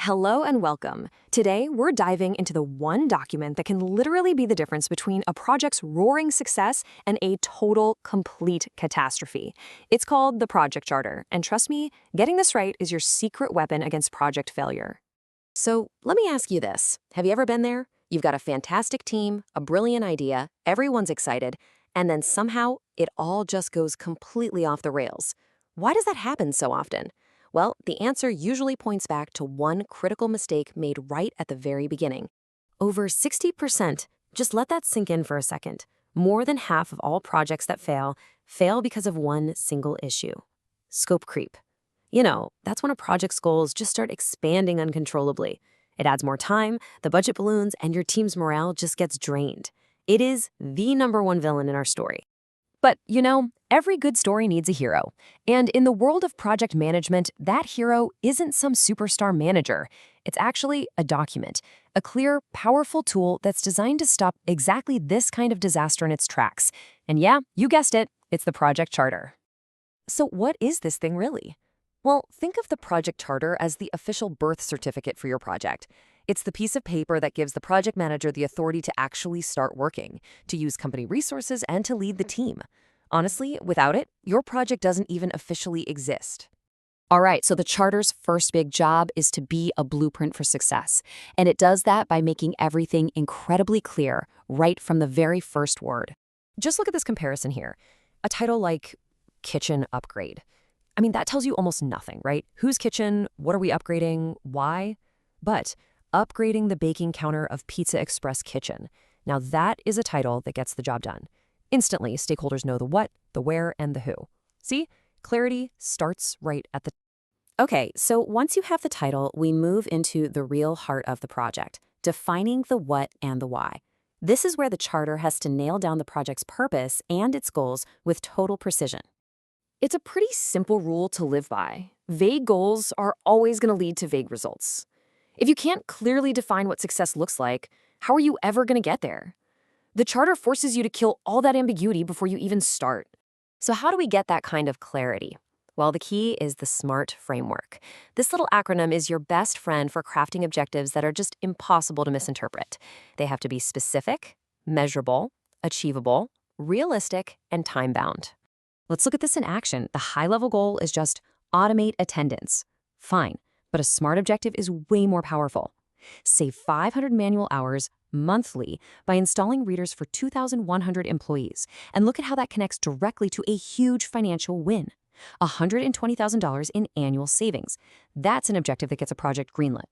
Hello and welcome. Today, we're diving into the one document that can literally be the difference between a project's roaring success and a total, complete catastrophe. It's called the Project Charter, and trust me, getting this right is your secret weapon against project failure. So let me ask you this. Have you ever been there? You've got a fantastic team, a brilliant idea, everyone's excited, and then somehow it all just goes completely off the rails. Why does that happen so often? Well, the answer usually points back to one critical mistake made right at the very beginning. Over 60%, just let that sink in for a second. More than half of all projects that fail because of one single issue: scope creep. That's when a project's goals just start expanding uncontrollably. It adds more time, the budget balloons, and your team's morale just gets drained. It is the number one villain in our story. But, every good story needs a hero. And in the world of project management, that hero isn't some superstar manager. It's actually a document, a clear, powerful tool that's designed to stop exactly this kind of disaster in its tracks. And yeah, you guessed it, it's the Project Charter. So what is this thing really? Well, think of the Project Charter as the official birth certificate for your project. It's the piece of paper that gives the project manager the authority to actually start working, to use company resources, and to lead the team. Honestly, without it, your project doesn't even officially exist. All right, so the charter's first big job is to be a blueprint for success. And it does that by making everything incredibly clear right from the very first word. Just look at this comparison here. A title like Kitchen Upgrade. I mean, that tells you almost nothing, right? Whose kitchen? What are we upgrading? Why? But upgrading the baking counter of Pizza Express Kitchen. Now that is a title that gets the job done. Instantly, stakeholders know the what, the where, and the who. See? Clarity starts right at the... Okay, so once you have the title, we move into the real heart of the project, defining the what and the why. This is where the charter has to nail down the project's purpose and its goals with total precision. It's a pretty simple rule to live by. Vague goals are always going to lead to vague results. If you can't clearly define what success looks like, how are you ever going to get there? The charter forces you to kill all that ambiguity before you even start. So how do we get that kind of clarity? Well, the key is the SMART framework. This little acronym is your best friend for crafting objectives that are just impossible to misinterpret. They have to be specific, measurable, achievable, realistic, and time-bound. Let's look at this in action. The high-level goal is just automate attendance. Fine, but a SMART objective is way more powerful. Save 500 manual hours monthly by installing readers for 2,100 employees. And look at how that connects directly to a huge financial win: $120,000 in annual savings. That's an objective that gets a project greenlit.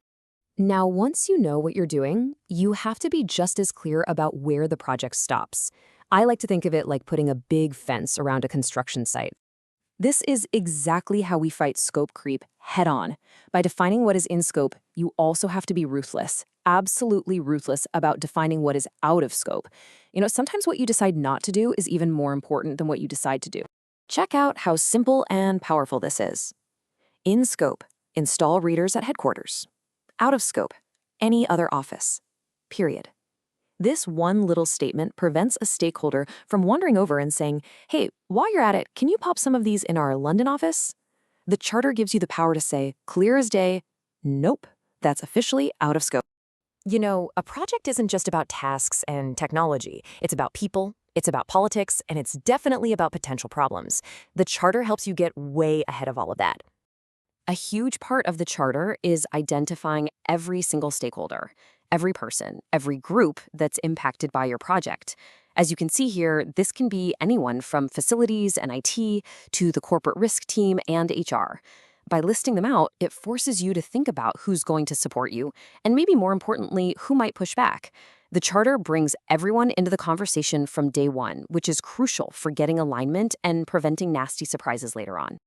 Now, once you know what you're doing, you have to be just as clear about where the project stops. I like to think of it like putting a big fence around a construction site. This is exactly how we fight scope creep head-on. By defining what is in scope, you also have to be ruthless, absolutely ruthless about defining what is out of scope. Sometimes what you decide not to do is even more important than what you decide to do. Check out how simple and powerful this is. In scope, install readers at headquarters. Out of scope, any other office. Period. This one little statement prevents a stakeholder from wandering over and saying, hey, while you're at it, can you pop some of these in our London office? The charter gives you the power to say, clear as day, nope, that's officially out of scope. A project isn't just about tasks and technology. It's about people, it's about politics, and it's definitely about potential problems. The charter helps you get way ahead of all of that. A huge part of the charter is identifying every single stakeholder, every person, every group that's impacted by your project. As you can see here, this can be anyone from facilities and IT to the corporate risk team and HR. By listing them out, it forces you to think about who's going to support you, and maybe more importantly, who might push back. The charter brings everyone into the conversation from day one, which is crucial for getting alignment and preventing nasty surprises later on.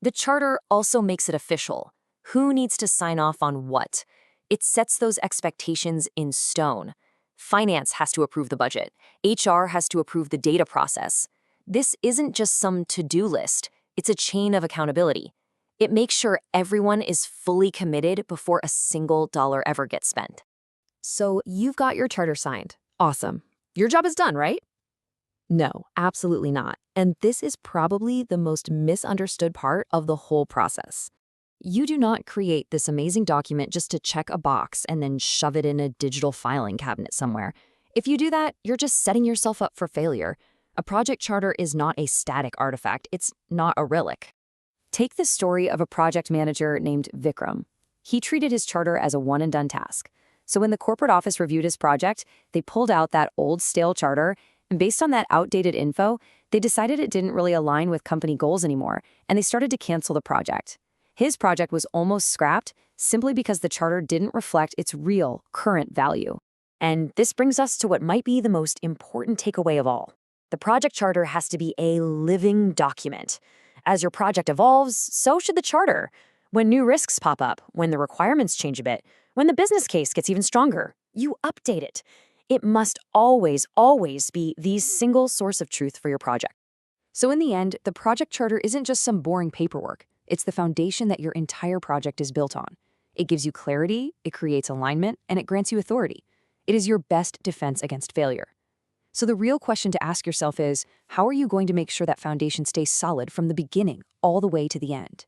The charter also makes it official. Who needs to sign off on what? It sets those expectations in stone. Finance has to approve the budget. HR has to approve the data process. This isn't just some to-do list. It's a chain of accountability. It makes sure everyone is fully committed before a single dollar ever gets spent. So you've got your charter signed. Awesome. Your job is done, right? No, absolutely not. And this is probably the most misunderstood part of the whole process. You do not create this amazing document just to check a box and then shove it in a digital filing cabinet somewhere. If you do that, you're just setting yourself up for failure. A project charter is not a static artifact, it's not a relic. Take the story of a project manager named Vikram. He treated his charter as a one-and-done task. So when the corporate office reviewed his project, they pulled out that old stale charter, and based on that outdated info, they decided it didn't really align with company goals anymore, and they started to cancel the project. His project was almost scrapped simply because the charter didn't reflect its real, current value. And this brings us to what might be the most important takeaway of all. The project charter has to be a living document. As your project evolves, so should the charter. When new risks pop up, when the requirements change a bit, when the business case gets even stronger, you update it. It must always, always be the single source of truth for your project. So in the end, the project charter isn't just some boring paperwork. It's the foundation that your entire project is built on. It gives you clarity, it creates alignment, and it grants you authority. It is your best defense against failure. So the real question to ask yourself is, how are you going to make sure that foundation stays solid from the beginning all the way to the end?